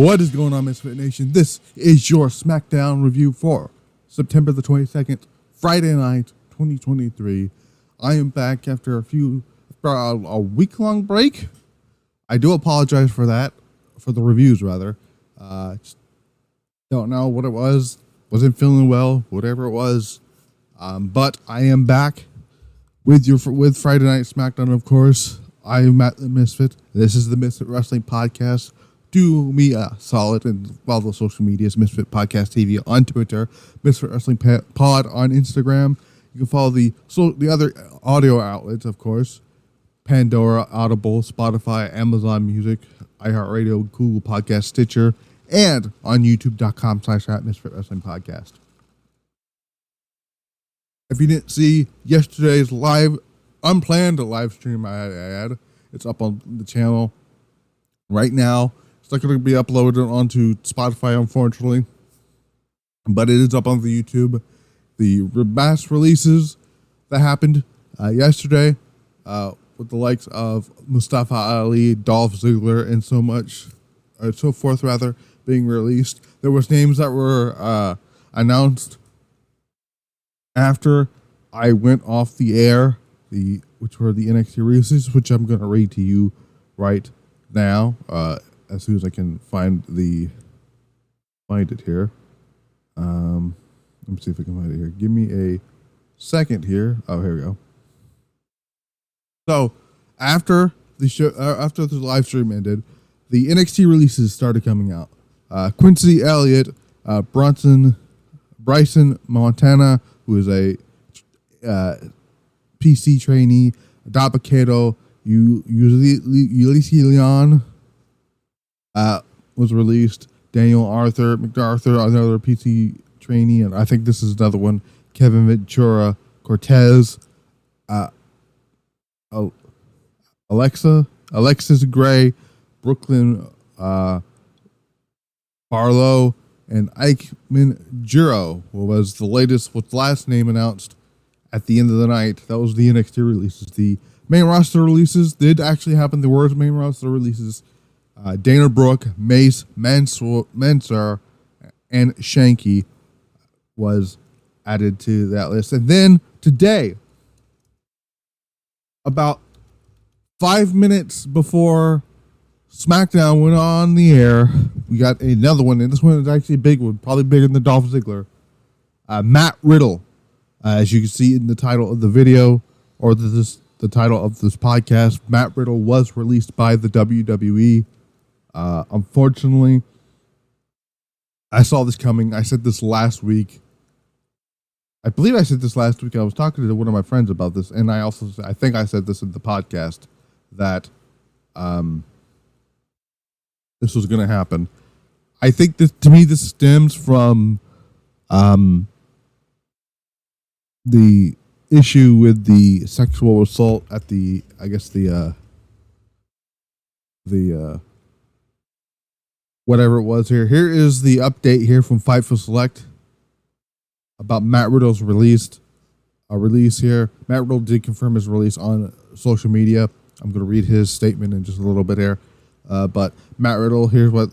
What is going on, Misfit Nation? This is your SmackDown review for September the 22nd, Friday night, 2023. I am back after a week-long break. I do apologize for that, for the reviews, rather. Just don't know what it was. Wasn't feeling well, whatever it was. But I am back with Friday Night SmackDown, of course. I am Matt the Misfit. This is the Misfit Wrestling Podcast. Do me a solid and follow the social medias, Misfit Podcast TV on Twitter, Misfit Wrestling Pod on Instagram. You can follow the other audio outlets, of course, Pandora, Audible, Spotify, Amazon Music, iHeartRadio, Google Podcast, Stitcher, and on YouTube.com/Misfit Wrestling Podcast. If you didn't see yesterday's unplanned live stream I had, it's up on the channel right now. It's not going to be uploaded onto Spotify, unfortunately, but it is up on the YouTube. The mass releases that happened yesterday with the likes of Mustafa Ali, Dolph Ziggler, and so forth, being released. There was names that were announced after I went off the air, which were the NXT releases, which I'm going to read to you right now, as soon as I can find it here. Let me see if I can find it here. Give me a second here. Oh, here we go. So after the show, after the live stream ended, the NXT releases started coming out. Quincy Elliott, Bryson Montana, who is a PC trainee, Adaba Kato, Ulysses Leon was released. Daniel MacArthur, another PC trainee, and I think this is another one. Kevin Ventura, Cortez, Alexis Gray, Brooklyn Barlow, and Ike Minjiro was the last name announced at the end of the night. That was the NXT releases. The main roster releases did actually happen. There were main roster releases. Dana Brooke, Mace, Mansoor, and Shanky was added to that list. And then today, about 5 minutes before SmackDown went on the air, we got another one, and this one is actually a big one, probably bigger than Dolph Ziggler. Matt Riddle, as you can see in the title of the video, or the title of this podcast, Matt Riddle was released by the WWE. Unfortunately, I saw this coming. I said this last week. I believe I said this last week. I was talking to one of my friends about this, and I think I said this in the podcast that this was going to happen. I think this stems from the issue with the sexual assault at the whatever it was here. Here is the update here from Fightful Select about Matt Riddle's release here. Matt Riddle did confirm his release on social media. I'm going to read his statement in just a little bit here. But Matt Riddle, here's what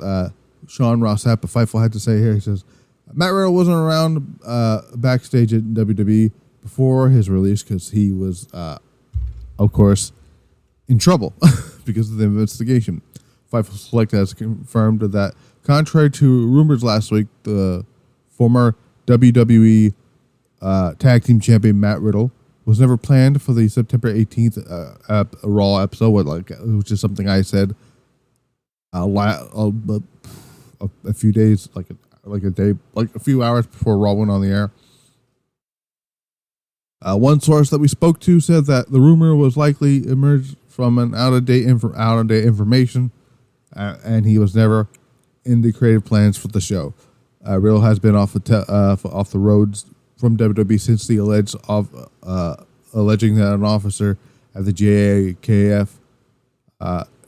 Sean Ross Sapp of Fightful had to say here. He says, Matt Riddle wasn't around backstage at WWE before his release because he was, of course, in trouble because of the investigation. Fightful Select has confirmed that, contrary to rumors last week, the former WWE Tag Team Champion Matt Riddle was never planned for the September 18th Raw episode. It was just something I said a few days, a few hours before Raw went on the air. One source that we spoke to said that the rumor was likely emerged from an out-of-date information, and he was never in the creative plans for the show. Riddle has been off the roads from WWE since the alleging that an officer at the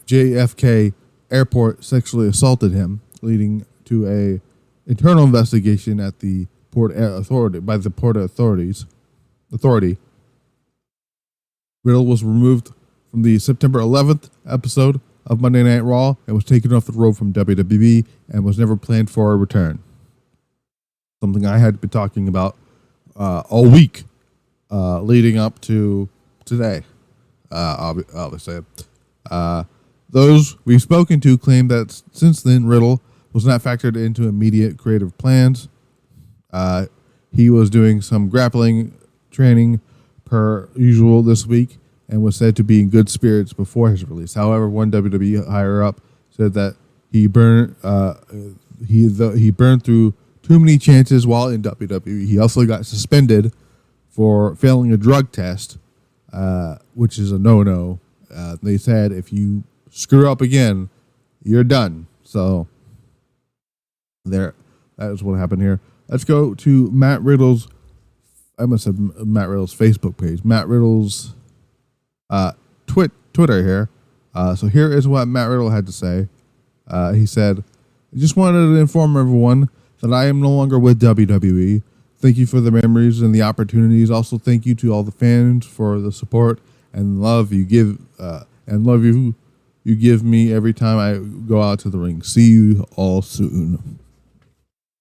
JFK airport sexually assaulted him, leading to a internal investigation at the port authorities. Riddle was removed from the September 11th episode of Monday Night Raw and was taken off the road from WWE and was never planned for a return. Something I had been talking about all week leading up to today. Obviously, those we've spoken to claim that since then Riddle was not factored into immediate creative plans. He was doing some grappling training per usual this week and was said to be in good spirits before his release. However, one WWE higher up said that he burned through too many chances while in WWE. He also got suspended for failing a drug test, which is a no-no. They said if you screw up again, you're done. So that is what happened here. Let's go to Matt Riddle's. I must have Matt Riddle's Facebook page. Matt Riddle's Twitter here. So here is what Matt Riddle had to say. He said, "I just wanted to inform everyone that I am no longer with WWE. Thank you for the memories and the opportunities. Also, thank you to all the fans for the support and love you give you give me every time I go out to the ring. See you all soon."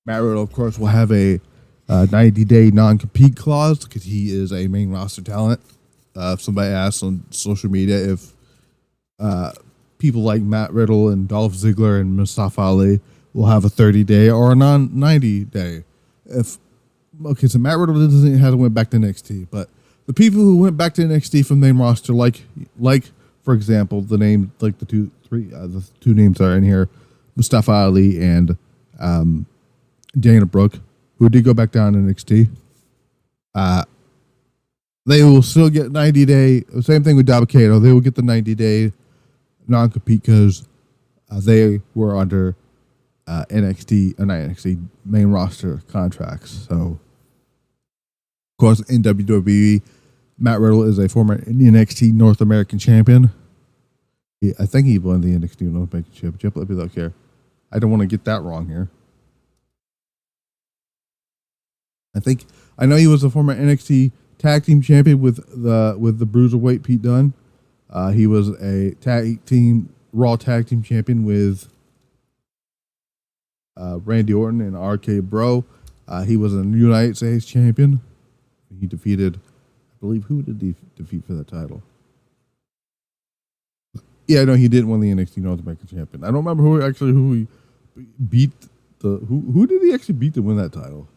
Matt Riddle, of course, will have a 90-day non-compete clause because he is a main roster talent. If somebody asks on social media if people like Matt Riddle and Dolph Ziggler and Mustafa Ali will have a 30-day or a 90-day. So Matt Riddle hasn't went back to NXT, but the people who went back to NXT from the main roster, like for example, the two names are in here, Mustafa Ali and Dana Brooke, who did go back down to NXT. They will still get 90-day. Same thing with Dabba-Kato. They will get the 90-day non-compete because they were under NXT main roster contracts. So, of course, in WWE, Matt Riddle is a former NXT North American champion. I think he won the NXT North American Championship. Let me look here. I don't want to get that wrong here. I know he was a former NXT Tag Team Champion with the Bruiserweight Pete Dunne. He was a Raw Tag Team Champion with Randy Orton and RK Bro. He was a United States Champion. He defeated, I believe, who did he defeat for that title? Yeah, no, he did win the NXT North American Champion. I don't remember who he beat. Who did he actually beat to win that title?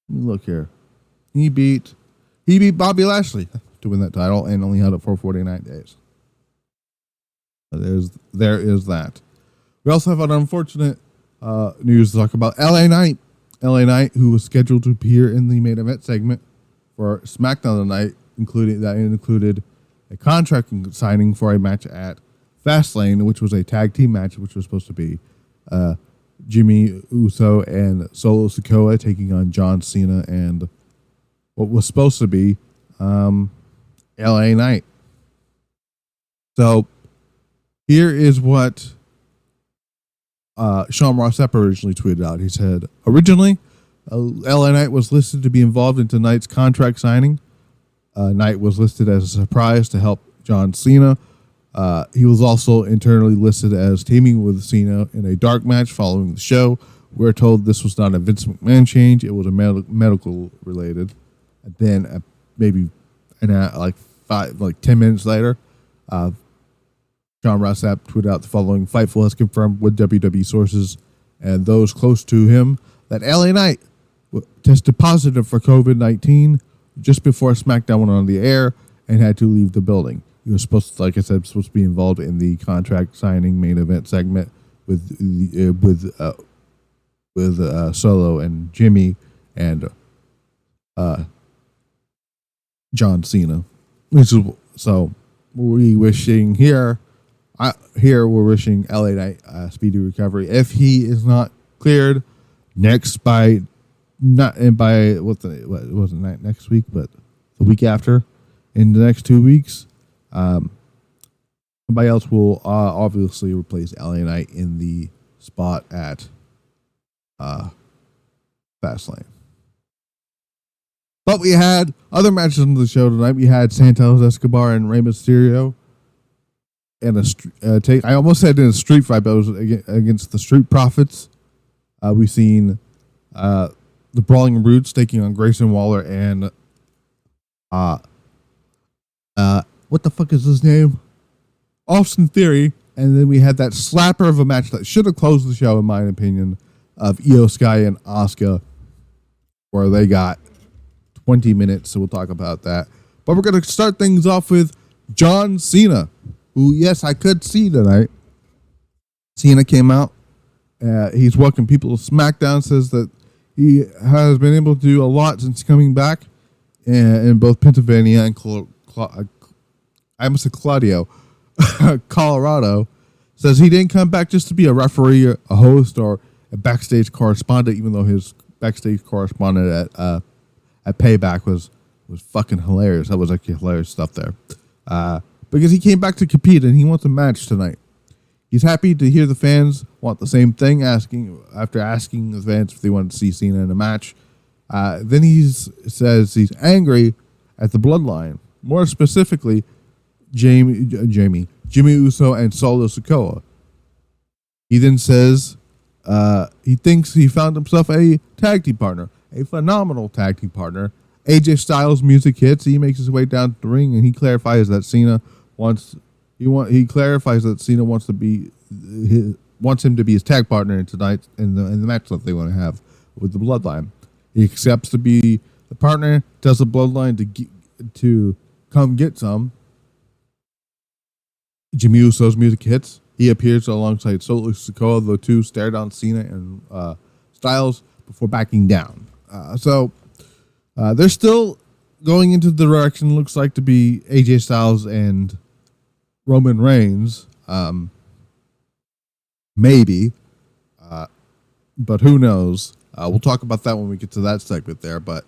Let me look here. He beat Bobby Lashley to win that title and only held it for 49 days. There is that. We also have an unfortunate news to talk about. LA Knight, who was scheduled to appear in the main event segment for SmackDown tonight, included a contract signing for a match at FASTLANE, which was a tag team match, which was supposed to be Jimmy Uso and Solo Sikoa taking on John Cena and what was supposed to be LA Knight. So here is what Sean Ross Sapp originally tweeted out. He said, originally, LA Knight was listed to be involved in tonight's contract signing. Knight was listed as a surprise to help John Cena. He was also internally listed as teaming with Cena in a dark match following the show. We're told this was not a Vince McMahon change. It was a medical related. And then maybe 10 minutes later, John Ross Sapp tweeted out the following: Fightful has confirmed with WWE sources and those close to him that LA Knight tested positive for COVID-19 just before SmackDown went on the air and had to leave the building. He was supposed to, like I said, supposed to be involved in the contract signing main event segment with Solo and Jimmy and John Cena. So we're wishing we're wishing LA Knight a speedy recovery. If he is not cleared next next week, but the week after, in the next 2 weeks, somebody else will obviously replace LA Knight in the spot at Fastlane. But we had other matches on the show tonight. We had Santos Escobar and Rey Mysterio in a take. I almost said in a street fight, but it was against the Street Profits. We've seen the Brawling Brutes taking on Grayson Waller and what the fuck is his name? Austin Theory. And then we had that slapper of a match that should have closed the show, in my opinion, of IYO SKY and Asuka, where they got 20 minutes. So we'll talk about that. But we're going to start things off with John Cena, who, yes, I could see tonight. Cena came out. He's welcomed people to SmackDown, says that he has been able to do a lot since coming back in both Pennsylvania and I almost said Claudio. Colorado. Says he didn't come back just to be a referee, a host, or a backstage correspondent, even though his backstage correspondent at Payback was fucking hilarious. That was actually hilarious stuff there. Because he came back to compete and he wants a match tonight. He's happy to hear the fans want the same thing, after asking the fans if they want to see Cena in a match. Then he says he's angry at the Bloodline. More specifically, Jimmy Uso and Solo Sikoa. He then says he thinks he found himself a tag team partner, a phenomenal tag team partner. AJ Styles' music hits. He makes his way down the ring and he clarifies that Cena wants him to be his tag partner in tonight in the match that they want to have with the Bloodline. He accepts to be the partner, tells the Bloodline to come get some. Jimmy Uso's music hits. He appears alongside Solo Sikoa. The two stare down Cena and Styles before backing down. So they're still going into the direction looks like to be AJ Styles and Roman Reigns. Maybe. But who knows? We'll talk about that when we get to that segment there. But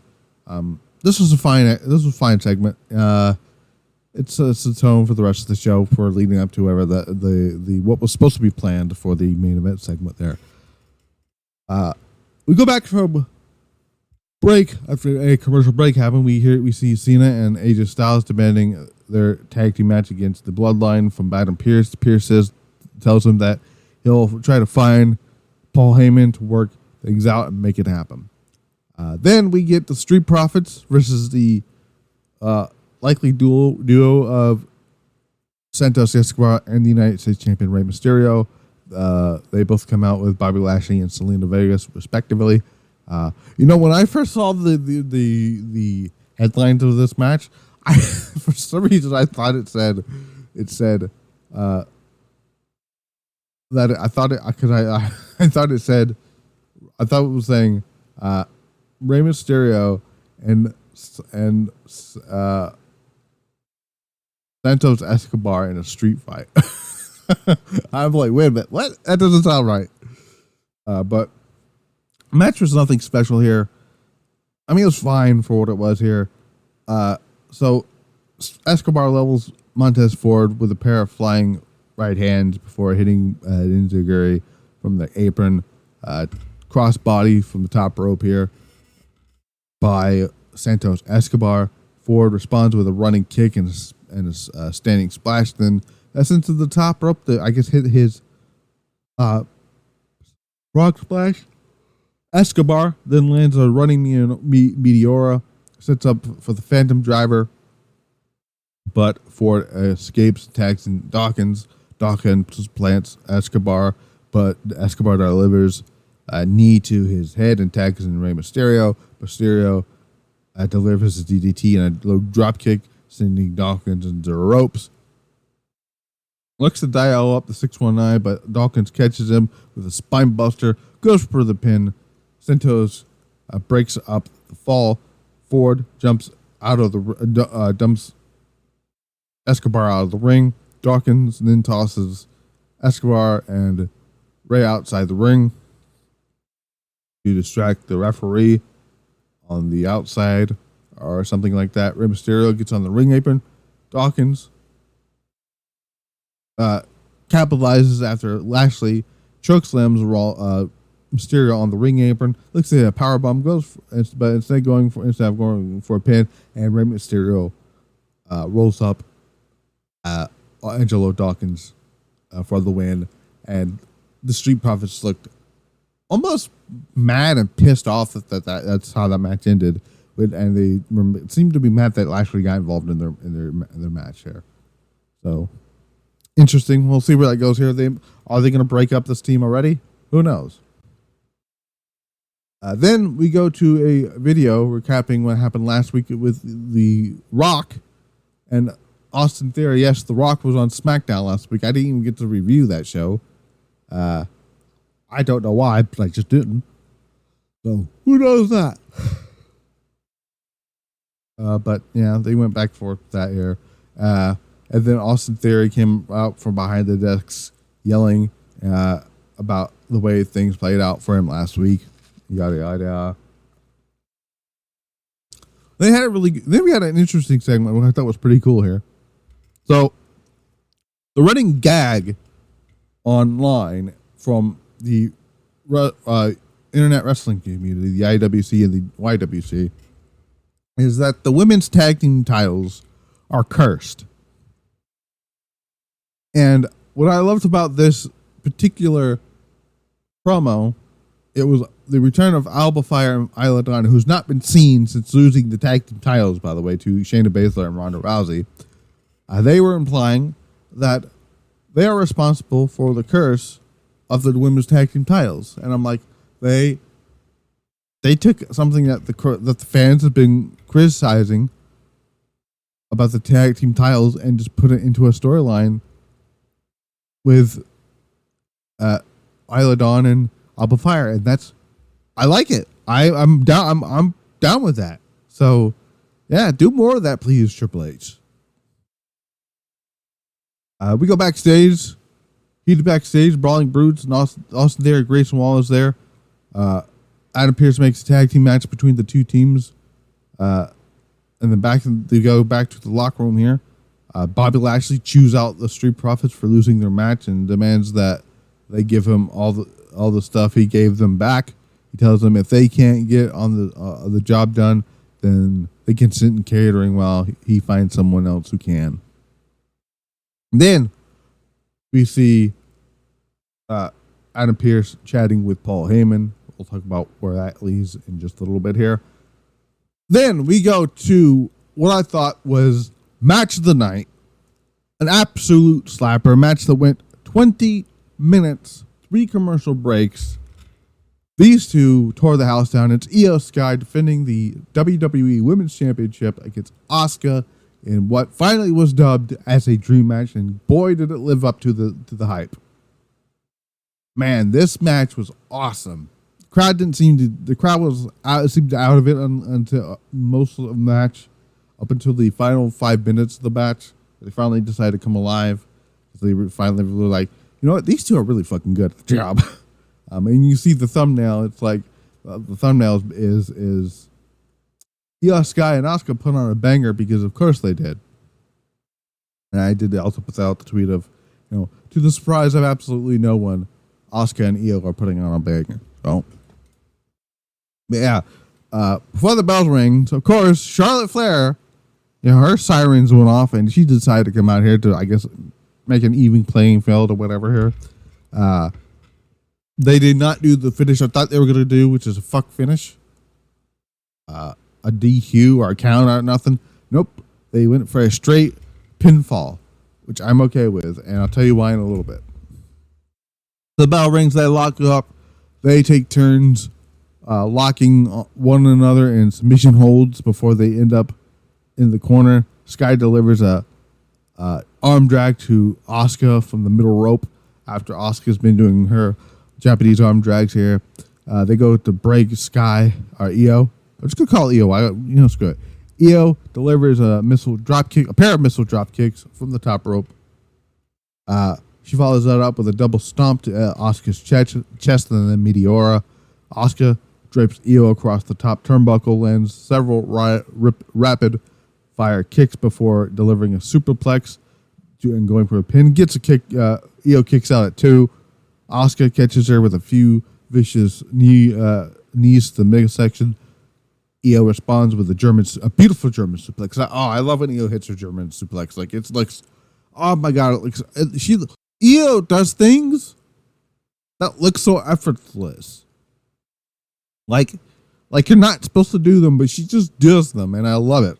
this was a fine segment. It's a tone for the rest of the show for leading up to whatever the what was supposed to be planned for the main event segment there. We go back from break after a commercial break happened. We see Cena and AJ Styles demanding their tag team match against the Bloodline from Adam Pearce. Pearce tells him that he'll try to find Paul Heyman to work things out and make it happen. Then we get the Street Profits versus the likely duo of Santos Escobar and the United States Champion Rey Mysterio. They both come out with Bobby Lashley and Selena Vegas, respectively. When I first saw the headlines of this match, for some reason I thought it said that I thought it was saying Rey Mysterio and Santos Escobar in a street fight. I'm like, wait a minute, what? That doesn't sound right. But match was nothing special here. I mean, it was fine for what it was here. So Escobar levels Montez Ford with a pair of flying right hands before hitting Enziguri from the apron. Cross body from the top rope here by Santos Escobar. Ford responds with a running kick and a standing splash. Then that's into the top rope. I guess hit his rock splash. Escobar then lands a running Meteora, sets up for the Phantom Driver, but Ford escapes, tags in Dawkins. Dawkins plants Escobar, but Escobar delivers a knee to his head and tags in Rey Mysterio. Mysterio delivers a DDT and a low drop kick, sending Dawkins into the ropes. Looks to dial up the 619, but Dawkins catches him with a spine buster, goes for the pin. Santos breaks up the fall. Ford jumps out of the dumps Escobar out of the ring. Dawkins then tosses Escobar and Rey outside the ring to distract the referee on the outside or something like that. Rey Mysterio gets on the ring apron. Dawkins capitalizes after Lashley chokeslams Mysterio on the ring apron. Looks at a powerbomb, but instead of going for a pin, and Rey Mysterio rolls up Angelo Dawkins for the win, and the Street Profits looked almost mad and pissed off that's how that match ended. And they seemed to be mad that Lashley got involved in their match here. So interesting. We'll see where that goes here. Are they going to break up this team already? Who knows? Then we go to a video recapping what happened last week with The Rock and Austin Theory. Yes, The Rock was on SmackDown last week. I didn't even get to review that show. I don't know why, but I just didn't. So who knows that? But yeah, they went back and forth that year. And then Austin Theory came out from behind the desks yelling about the way things played out for him last week. Yada yada. Then we had an interesting segment, which I thought was pretty cool here. So the running gag online from the internet wrestling community, the IWC and the YWC, is that the women's tag team titles are cursed. And what I loved about this particular promo, it was the return of Alba, Fyre, and Isla, who's not been seen since losing the tag team titles, by the way, to Shayna Baszler and Ronda Rousey. They were implying that they are responsible for the curse of the women's tag team titles. And I'm like, they took something that the fans have been criticizing about the tag team titles and just put it into a storyline with Isla Dawn and Alba Fyre, and I like it. I'm down. I'm down with that. So yeah, do more of that, please, Triple H. We go backstage. Heated backstage, Brawling Brutes and Austin there. Grayson Waller is there. Adam Pearce makes a tag team match between the two teams. And then they go back to the locker room here. Bobby Lashley chews out the Street Profits for losing their match and demands that they give him all the stuff he gave them back. He tells them if they can't get on the job done, then they can sit in catering while he finds someone else who can. And then we see Adam Pearce chatting with Paul Heyman. We'll talk about where that leads in just a little bit here. Then we go to what I thought was match of the night. An absolute slapper. A match that went 20 minutes, 3 commercial breaks. These two tore the house down. It's IYO SKY defending the WWE Women's Championship against Asuka in what finally was dubbed as a dream match, and boy did it live up to the hype. Man, this match was awesome. The crowd seemed out of it until most of the match, up until the final 5 minutes of the match. They finally decided to come alive. They finally were like, you know what, these two are really fucking good at the job. And you see the thumbnail. It's like the thumbnail is IYO SKY and Asuka put on a banger because of course they did. And I did also put out the tweet of, to the surprise of absolutely no one, Asuka and IYO are putting on a banger. So, but yeah, before the bells ring, so of course Charlotte Flair, her sirens went off and she decided to come out here to, I guess, make an even playing field or whatever here. They did not do the finish I thought they were going to do, which is a fuck finish. A DQ or a count or nothing. Nope. They went for a straight pinfall, which I'm okay with, and I'll tell you why in a little bit. The bell rings, they lock up. They take turns locking one another in submission holds before they end up in the corner. Sky delivers a arm drag to Asuka from the middle rope after Asuka's been doing her Japanese arm drags here. They go to break Sky or IYO. I'm just gonna call it IYO. Screw it. IYO delivers a pair of missile drop kicks from the top rope. She follows that up with a double stomp to Asuka's chest and then Meteora. Asuka drapes IYO across the top turnbuckle, lands several rapid fire kicks before delivering a superplex and going for a pin. Gets a kick. IYO kicks out at 2. Asuka catches her with a few vicious knees to the midsection. IYO responds with a beautiful German suplex. I love when IYO hits her German suplex. Like, it looks Oh my god, Io does things that look so effortless. Like you're not supposed to do them, but she just does them, and I love it.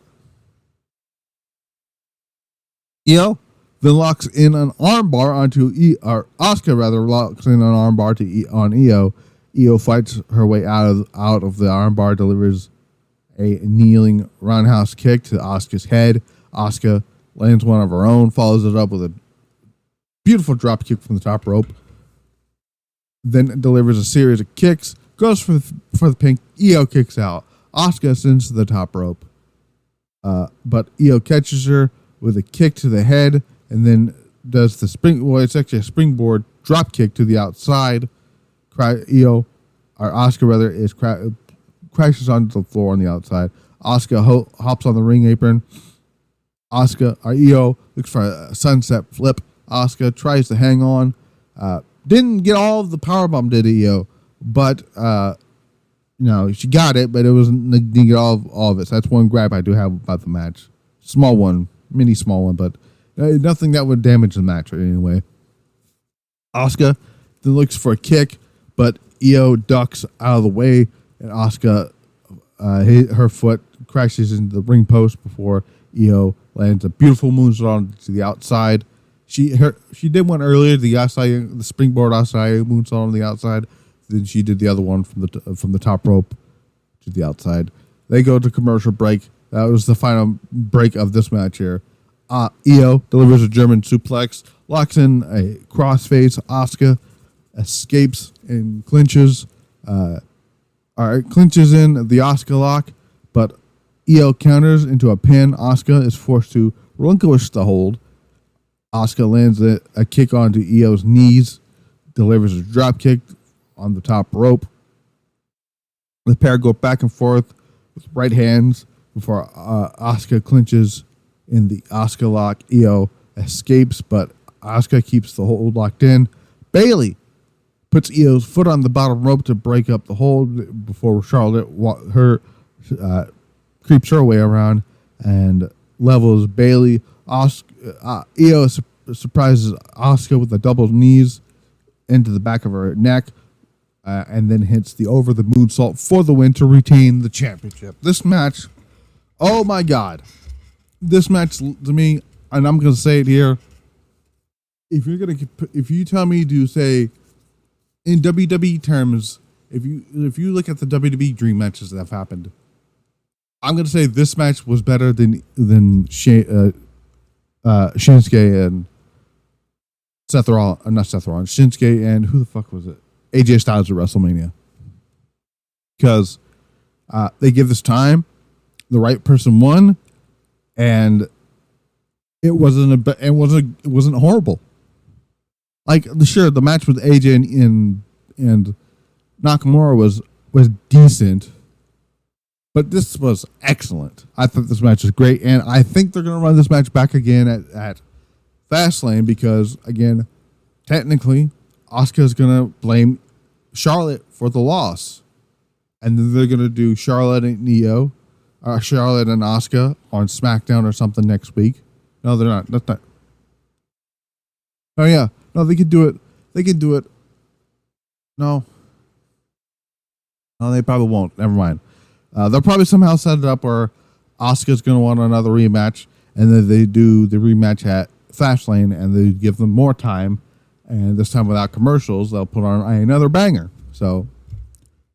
Io then locks in an armbar onto Asuka rather locks in an armbar on Io. Io fights her way out of the armbar, delivers a kneeling roundhouse kick to Asuka's head. Asuka lands one of her own, follows it up with a beautiful drop kick from the top rope. Then delivers a series of kicks, goes for the pin. Io kicks out. Asuka ascends to the top rope, but Io catches her with a kick to the head, and then does the spring. Well, it's actually a springboard drop kick to the outside. Asuka crashes onto the floor on the outside. Asuka hops on the ring apron. Io looks for a sunset flip. Asuka tries to hang on. Didn't get all of the powerbomb, did Io? But she got it, but it wasn't, didn't get all of it. So that's one gripe I do have about the match. Small one, mini small one, but nothing that would damage the match anyway. Asuka then looks for a kick, but Io ducks out of the way, and Asuka her foot crashes into the ring post before Io lands a beautiful moonsault to the outside. She did one earlier, the springboard Asai moonsault on the outside. Then she did the other one from the top rope to the outside. They go to commercial break. That was the final break of this match here. Io delivers a German suplex, locks in a crossface. Asuka escapes and clinches. Clinches in the Asuka lock, but Io counters into a pin. Asuka is forced to relinquish the hold. Asuka lands a kick onto Io's knees, delivers a drop kick on the top rope. The pair go back and forth with right hands before Asuka clinches in the Asuka lock. Io escapes, but Asuka keeps the hold locked in. Bayley puts Io's foot on the bottom rope to break up the hold before Charlotte creeps her way around and levels Bayley. Io surprises Asuka with a double knees into the back of her neck, and then hits the over the moonsault for the win to retain the championship. This match, oh my god, this match to me, and I'm gonna say it here. If you tell me to say in WWE terms, if you look at the WWE dream matches that have happened, I'm gonna say this match was better than Shinsuke and Seth Rollins, not Seth Rollins, Shinsuke and who the fuck was it? AJ Styles at WrestleMania. Because they give this time, the right person won, and it wasn't horrible. Like, sure, the match with AJ and Nakamura was decent, but this was excellent. I thought this match was great, and I think they're going to run this match back again at FASTLANE because, again, technically, Asuka is going to blame Charlotte for the loss, and then they're going to do Charlotte and Asuka on SmackDown or something next week. No, they're not. That's not. Oh yeah, no, they could do it. They could do it. No, they probably won't. Never mind. They'll probably somehow set it up where Asuka's going to want another rematch, and then they do the rematch at FASTLANE, and they give them more time, and this time without commercials, they'll put on another banger. So,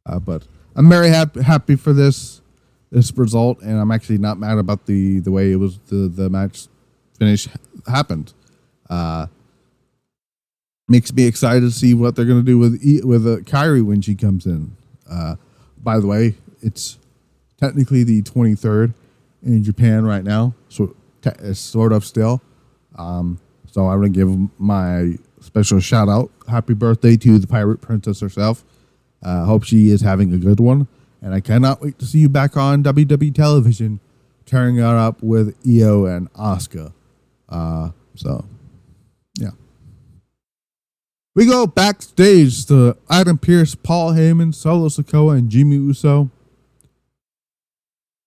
but I'm very happy for this result, and I'm actually not mad about the way it was the match finish happened. Makes me excited to see what they're going to do with Kairi when she comes in. By the way, it's technically the 23rd in Japan right now, so it's sort of still. So I want to give my special shout out, happy birthday to the Pirate Princess herself. Hope she is having a good one, and I cannot wait to see you back on WWE television, tearing it up with Io and Asuka. So, yeah. We go backstage to Adam Pearce, Paul Heyman, Solo Sikoa, and Jimmy Uso.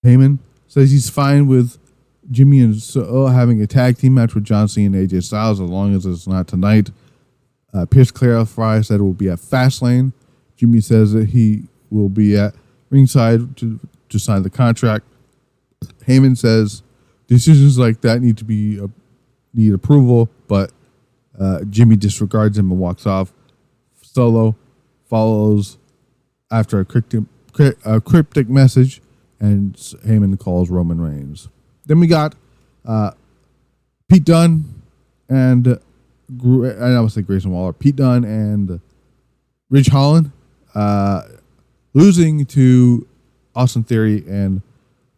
Heyman says he's fine with Jimmy and Solo having a tag team match with John Cena and AJ Styles, as long as it's not tonight. Pierce clarifies that it will be at FASTLANE. Jimmy says that he will be at ringside to sign the contract. Heyman says decisions like that need approval, but Jimmy disregards him and walks off. Solo follows after a cryptic message, and Heyman calls Roman Reigns. Then we got Pete Dunne and I would say Grayson Waller. Pete Dunne and Ridge Holland losing to Austin Theory and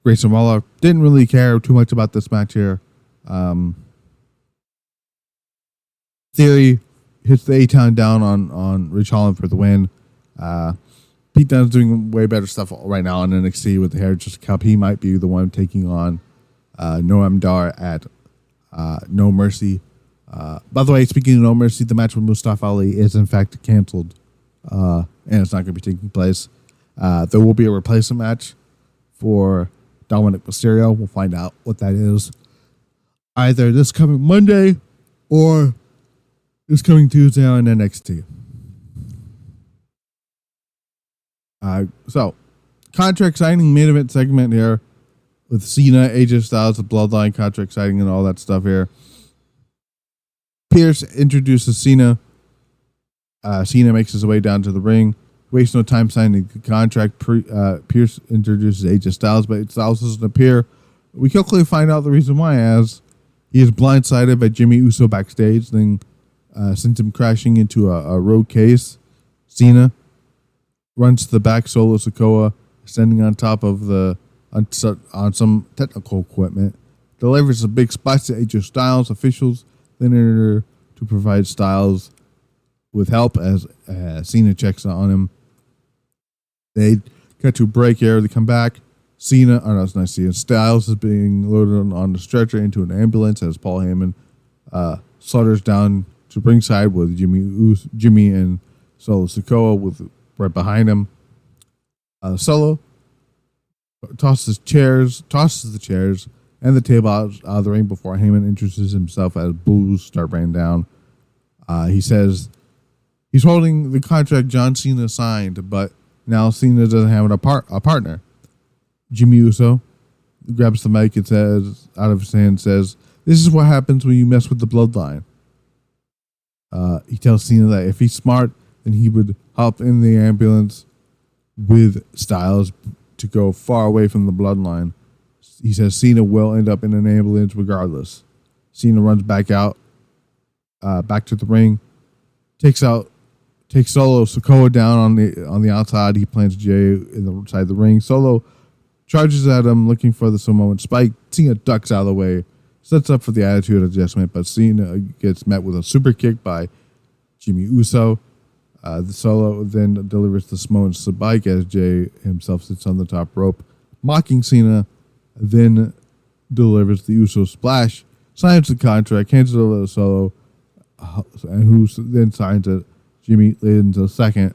Grayson Waller. Didn't really care too much about this match here. Theory hits the A-Town down on Ridge Holland for the win. Pete Dunne's doing way better stuff right now on NXT with the Heritage Cup. He might be the one taking on Noam Dar at No Mercy. By the way, speaking of No Mercy, the match with Mustafa Ali is in fact canceled, and it's not going to be taking place. There will be a replacement match for Dominic Mysterio. We'll find out what that is either this coming Monday or this coming Tuesday on NXT. So, contract signing main event segment here with Cena, AJ Styles, the Bloodline contract signing and all that stuff here. Pierce introduces Cena. Cena makes his way down to the ring. Wastes no time signing the contract. Pierce introduces AJ Styles, but Styles doesn't appear. We quickly find out the reason why, as he is blindsided by Jimmy Uso backstage, then sends him crashing into a road case. Cena runs to the back, Solo Sikoa, standing on top of on some technical equipment, delivers a big splash to AJ Styles. Officials then enter to provide Styles with help as Cena checks on him. They cut to a break here. They come back. Cena, oh no, it's not Cena. Styles is being loaded on the stretcher into an ambulance as Paul Heyman slutters down to ringside with Jimmy and Solo Sikoa with right behind him. Solo tosses the chairs and the table out of the ring before Heyman introduces himself as boos start raining down. He says he's holding the contract John Cena signed, but now Cena doesn't have a partner. Jimmy Uso grabs the mic and says, out of his hand, says, "This is what happens when you mess with the Bloodline." He tells Cena that if he's smart, then he would hop in the ambulance with Styles to go far away from the Bloodline. He says Cena will end up in an ambulance regardless. Cena runs back out, back to the ring, takes Solo Sikoa down on the outside. He plants Jay inside the ring. Solo charges at him, looking for the Samoan spike. Cena ducks out of the way, sets up for the attitude adjustment, but Cena gets met with a super kick by Jimmy Uso. The Solo then delivers the Samoan spike as Jay himself sits on the top rope, mocking Cena. Then delivers the Uso splash, signs the contract, hands it over to Solo, and who then signs it. Jimmy lands a second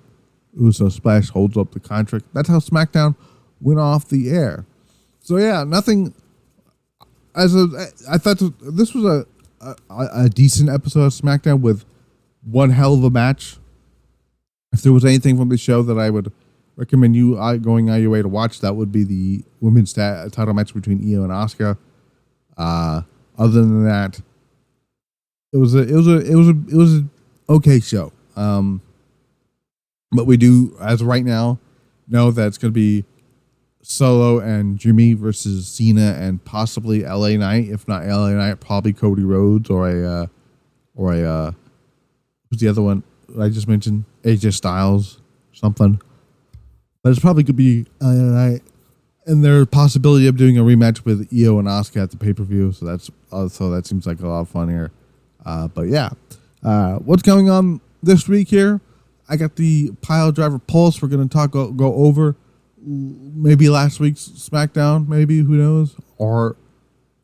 Uso splash, holds up the contract. That's how SmackDown went off the air. So yeah, nothing. I thought this was a decent episode of SmackDown with one hell of a match. If there was anything from the show that I would recommend you going out of your way to watch, that would be the women's title match between IYO and Asuka. Other than that, it was an okay show. But we do, as of right now, know that it's going to be Solo and Jimmy versus Cena and possibly LA Knight. If not LA Knight, probably Cody Rhodes or a who's the other one I just mentioned? AJ Styles, something. But it's probably could be LA Knight. And there's a possibility of doing a rematch with IYO and Asuka at the pay-per-view. So that seems like a lot of fun here. But yeah, what's going on this week here? I got the Pile Driver Pulse. We're going to go over maybe last week's SmackDown, maybe, who knows, or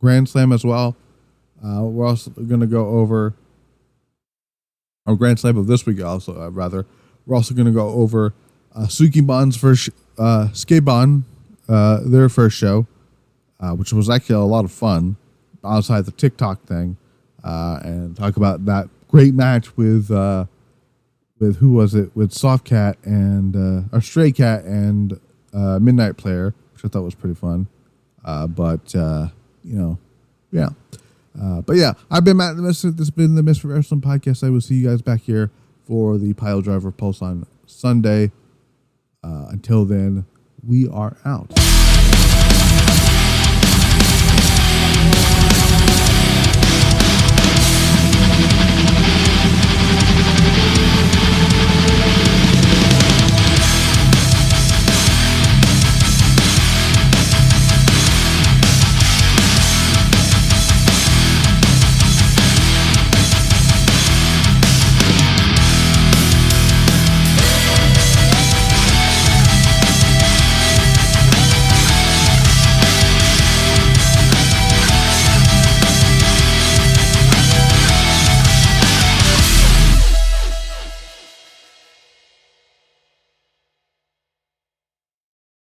Grand Slam as well. We're also going to go over our Grand Slam of this week. Also, rather, we're also going to go over Sukiban's first Skatebon, their first show, which was actually a lot of fun. outside the TikTok thing, and talk about that great match with who was it? With Soft Cat and or Stray Cat and Midnight Player, which I thought was pretty fun. But yeah. But yeah, I've been Matt the Mister. This has been the Mr. Wrestling Podcast. I will see you guys back here for the Pile Driver Pulse on Sunday. Until then, we are out.